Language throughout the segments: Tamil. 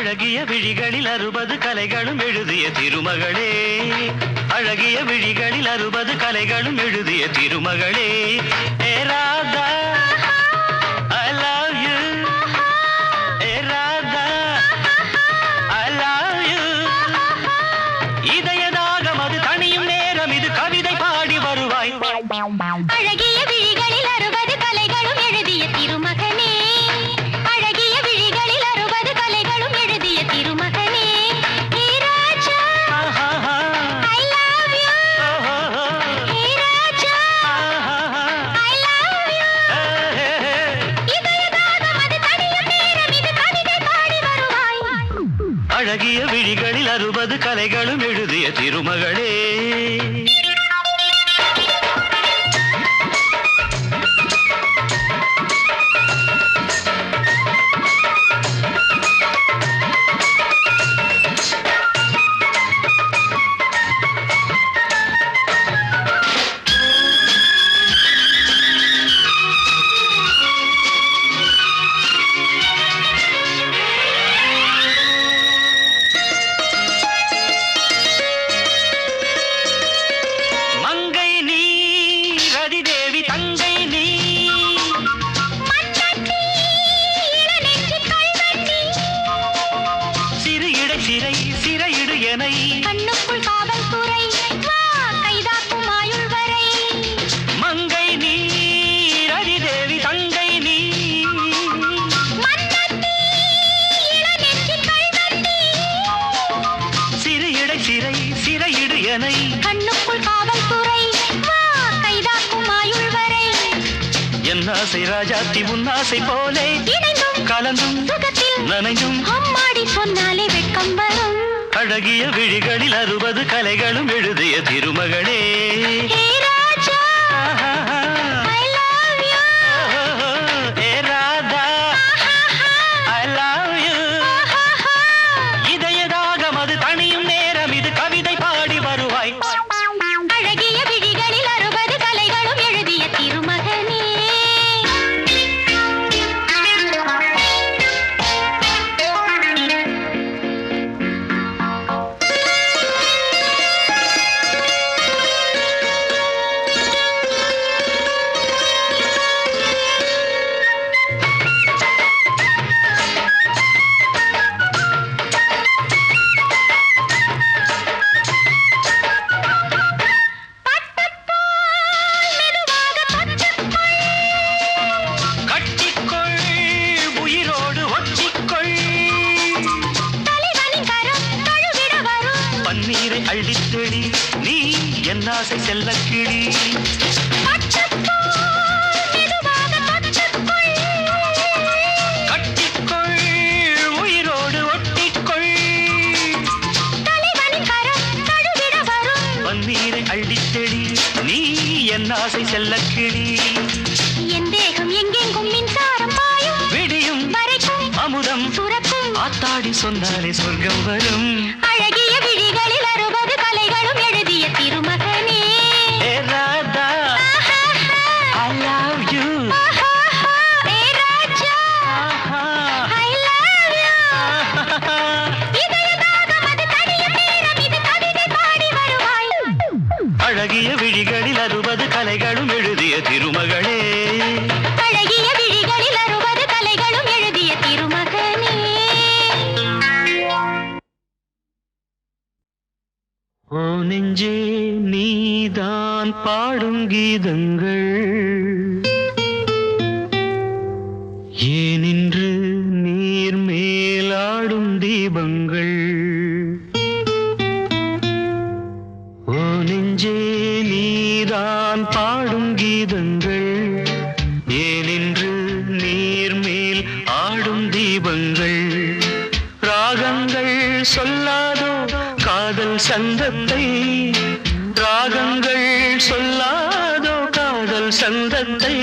அழகிய விழிகளில் 60 கலைகளும் எழுதிய திருமகளே, அழகிய விழிகளில் 60 கலைகளும் எழுதிய திருமகளே. ஏ Radha I love you, A Radha I love you. இதயதாகம் அது தனியும் நேரம் இது கவிதை பாடி வருவாய். அழகிய விழிகளில் 60 கலைகளும் எழுதிய திருமகனே, அழகிய விழிகளில் 60 கலைகளும் எழுதிய திருமகனே. ஹே ராஜா I love you, hey Raja I love you. இதயதாகம் அது தனியும் நேரம் இது கவிதை பாடி வருவாய். அழகிய விழிகளில் 60 கலைகளும் எழுதிய திருமகளே. கண்ணுக்குள் காவல்துறை வா கைதாக்கும் ஆயுள் வரை. மங்கை நீ ரதிதேவி தங்கை நீ மன்னத்தி இளநெஞ்சில் கள்வந்தி. சிறு இடை சிறை சிறையிடு எனை. கண்ணுக்குள் காவல்துறை வா கைதாக்கும் ஆயுள் வரை. என் ஆசை ராஜாத்தி உன் ஆசை போலே இணைந்தும் கலந்தும் சுகத்தில் நனைந்தும் அம்மாடி சொன்னாலே வெட்கம் வரும். அழகிய விழிகளில் 60 கலைகளும் எழுதிய திருமகளே. ஹே ராஜா I love you, A Radha I love you. இதயதாகம் அது தனியும் நேரம் இது கவிதை பாடி வருவாய். அழகிய விழிகளில் 60 கலைகளும் எழுதிய திருமகனே. அள்ளித்தெளி நீ என் ஆசை செல்லக்கிளி. கட்டிக்கொள் உயிரோடு ஒட்டிக்கொள். பன்னீரை அள்ளித்தெளி நீ என் ஆசை செல்லக்கிளி. என் தேகம் எங்கெங்கும் மின்சாரம் பாயும் விடியும் வரைக்கும் அமுதம் சுரக்கும். ஆத்தாடி சொன்னாலே சொர்க்கம் வரும். அழகிய விழிகளில் 60 கலைகளும் எழுதிய திருமகனே. ஏ Radha I love you, hey Raja I love you. இதயதாகம் அது தனியும் நேரம் இது கவிதை பாடி வருவாய். அழகிய விழிகளில் 60 கலைகளும் எழுதிய திருமகளே. அழகிய விழிகளில் 60 கலைகளும் எழுதிய திருமகனே. ஓ நெஞ்சே நீதான் பாடும் கீதங்கள் ஏனின்று நீர் மேலாடும் தீபங்கள். ஓ நெஞ்சே நீதான் பாடும் கீதங்கள் ஏனின்று நீர் மேல் ஆடும் தீபங்கள். ராகங்கள் சொல்லாதோ காதல் சந்தத்தை, ராகங்கள் சொல்லாதோ காதல் சந்தத்தை.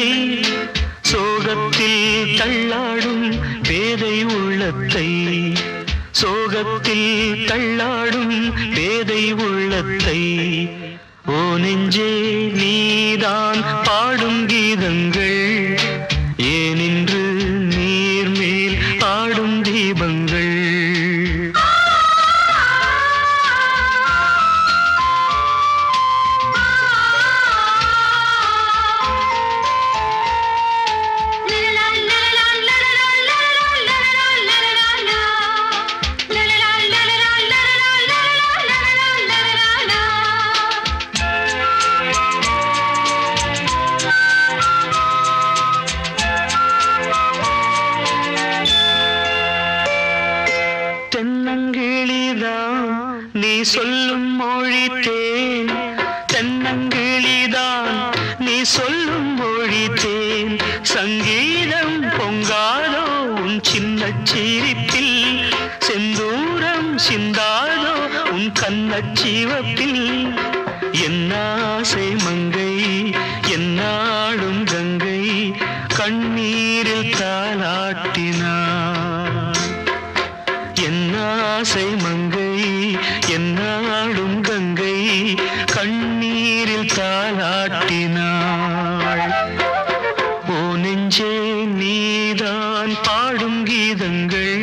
சோகத்தில் தள்ளாடும் பேதை உள்ளத்தை, சோகத்தில் தள்ளாடும் பேதை உள்ளத்தை. ஓ நெஞ்சே நீதான் பாடும் கீதங்கள் ஏனின்று நீர் மேல் ஆடும் தீபங்கள். கள்ளச்சிவப்பில் என் ஆசை மங்கை என்னாடும் கங்கை கண்ணீரில் தாலாட்டினாள் என் ஆசை மங்கை என்னாடும் கங்கை கண்ணீரில் தாலாட்டினாள் ஓ நெஞ்சே நீதான் பாடும் கீதங்கள்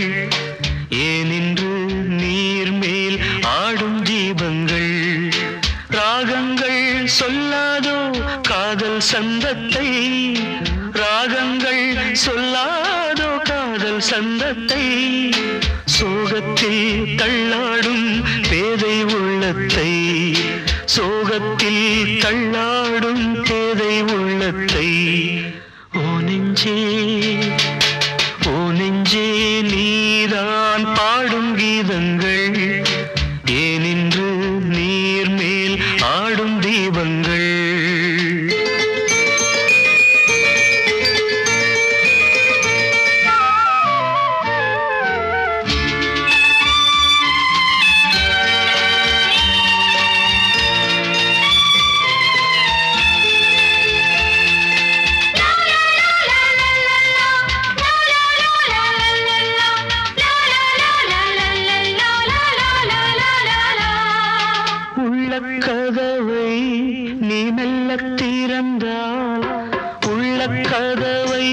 ஏனின்று நீர் மேல் ஆடும் தீபங்கள் ராகங்கள் சொல்லாதோ காதல் சந்தத்தை ராகங்கள் சொல்லாதோ காதல் சந்தத்தை சோகத்தில் தள்ளாடும் பேதை உள்ளத்தை சோகத்தில் தள்ளாடும் பேதை உள்ளத்தை ஓ நெஞ்சே நீதான் பாடும் கீதங்கள் ஏனின்று நீர் மேல் ஆடும் தீபங்கள் கதவை நீ மெல்ல திறந்தால் உள்ள கதவை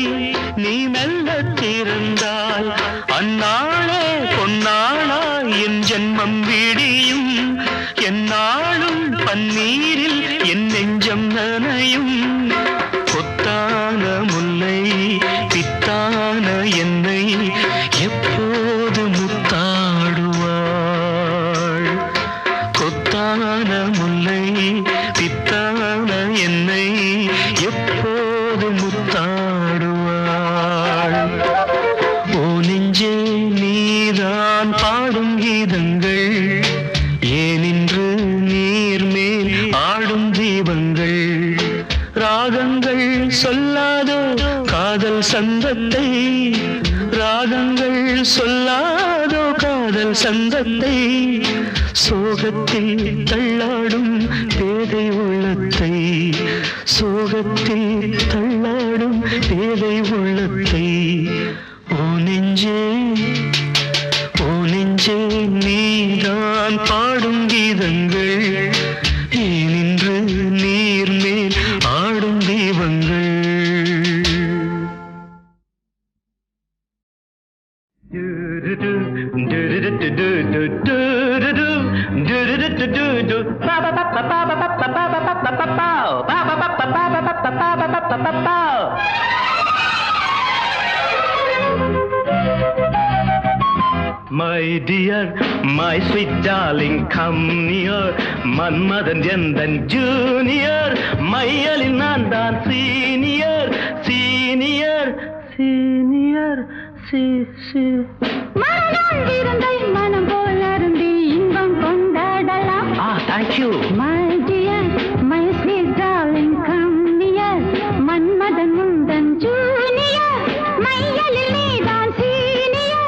நீ மெல்ல திறந்தால் அந்நாளே பொன்னாளா என் ஜென்மம் விடியும் என்னாலும் பன்னீரில் என் நெஞ்சம் நனையும் கொத்தான முல்லை பித்தான என்னை எப்போது முத்தாடுவாள் கொத்தான முல்லை பித்தான என்னை எப்போது முத்தாடுவாள் ஓ நெஞ்சே நீதான் பாடும் கீதங்கள் ஏனின்று நீர் மேல் ஆடும் தீபங்கள் ராகங்கள் சொல்லாதோ காதல் சந்தத்தை ராகங்கள் சொல்லாதோ காதல் சந்தத்தை சோகத்தில் தள்ளாடும் பேதை உள்ளத்தை சோகத்தில் தள்ளாடும் பேதை உள்ளத்தை ஓ நெஞ்சே நீதான் பாடும் கீதங்கள் ஏனின்று நீர் மேல் ஆடும் தீபங்கள் My dear, my sweet darling, come near. Manmadan Yandan Junior, மையலில் நான் தான் senior. மனம் விருந்தை மனம் போல் அருந்தி இன்பம் கொண்டாடலாம். Thank you. My dear, my sweet darling, come near. Manmadhan முந்தன் junior, மையலில் நீதான் senior.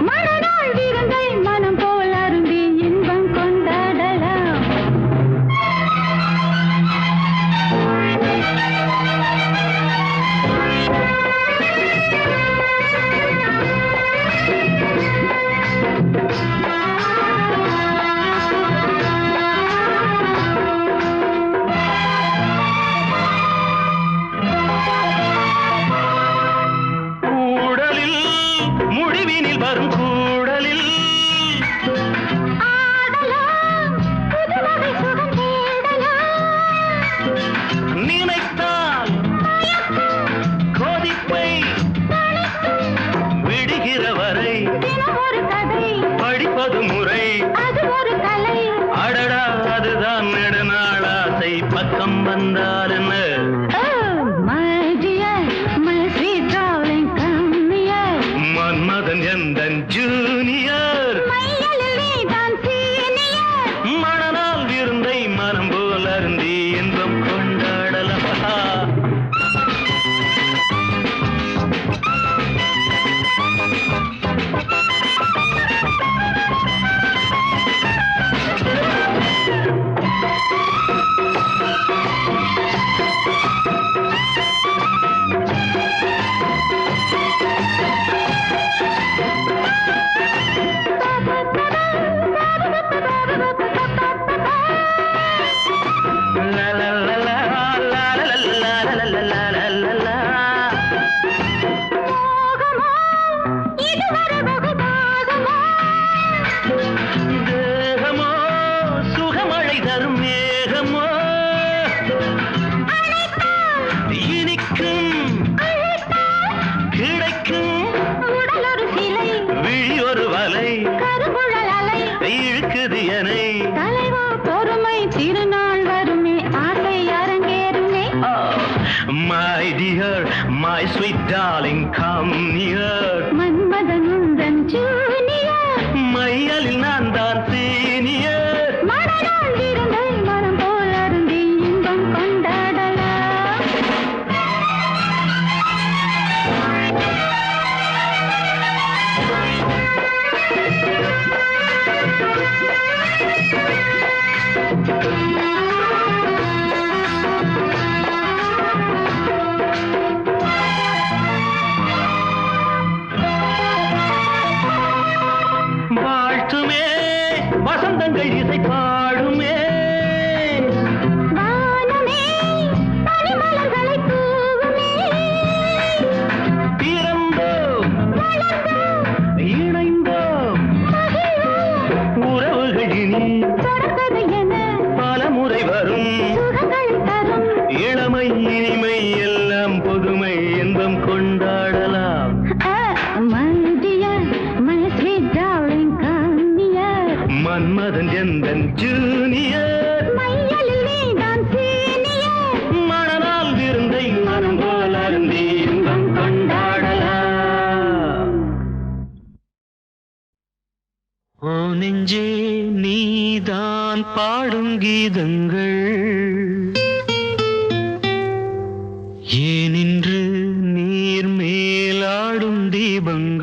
மறுநாள் விருந்தை மனம் போல் அருந்தி இன்பம் கொண்டாடலாம். முடிவினில் வரும் கூடலில் ஆடலாம், புதுவகை சுகம் தேடலாம். நினைத்தால் கொதிப்பை விடுகிற வரை தினம் ஒரு கதை, படிப்பது முறை அது ஒரு கலை. அடடா அதுதான் நெடுநாளாசை பக்கம் வந்தால் என்ன Oh, my dear, my sweet darling, come near. Manmadhan எந்தன் ஜூனியர் மையலில் நீதான் senior. மணநாள் விருந்தை மனம் போல் அருந்தி இன்பம் கொண்டாடலாம் மேகமோ இனிக்கும் கிடைக்கும் உடல் ஒரு சிலை விழி ஒரு வலை கருங்குழல் அலை இழுக்குது எனை தலைவா பொறுமை திருநாள் வருமே ஆசை அரங்கேறுமே My dear, my sweet darling, come near. Manmadhan உந்தன் ஜூனியர் மையலில் நான் தான் சீனியர். மனநாள் விருந்தை மனம் போல் அருந்தி இன்பம் கொண்டாடலாம் வாழ்த்துமே வசந்தங்கள் இசை பாடுமே வானமே பனிமலர்களை தூவுமே பிறந்தோம் இணைந்தோம் உறவுகள் இனி தொடர்கதை என பல முறை வரும் சுகங்கள் தரும் இளமை இனிமை எல்லாம் பொதுமை இன்பம் கொண்டாடலாம் My dear, my sweet darling, come near. Manmadhan எந்தன் ஜூனியர் மையலில் நீதான் senior. மணநாள் விருந்தை மனம் போல் அருந்தி இன்பம் கொண்டாடலாம் ஓ நெஞ்சே நீதான் பாடும் கீதங்கள் ஏனின்று நீர் மேலாடும் தீபங்கள்